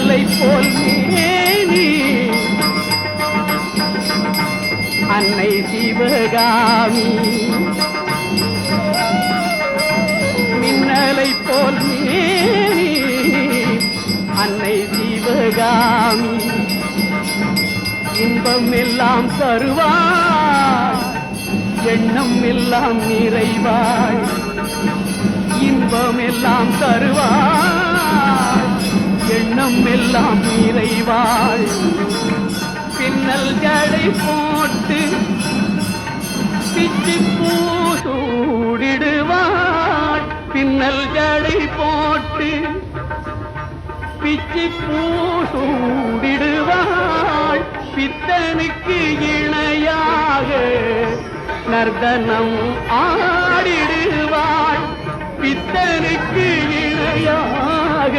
மின்னலை போல் மேனி அன்னை சிவகாமி மின்னலை போல் மேனி அன்னை சிவகாமி இன்பம் எல்லாம் தருவாய் எண்ணம் எல்லாம் நிறைவாய் இன்பம் எல்லாம் தருவாய் எண்ணம் எல்லாம் நிறைவாய் பின்னல் ஜடை போட்டு பிச்சி பூசூடிடுவாய் பின்னல் ஜடை போட்டு பிச்சி பூசூடிடுவாய் பித்தனுக்கு இணையாக நர்தனம் ஆடிடுவாய் பித்தனுக்கு இணையாக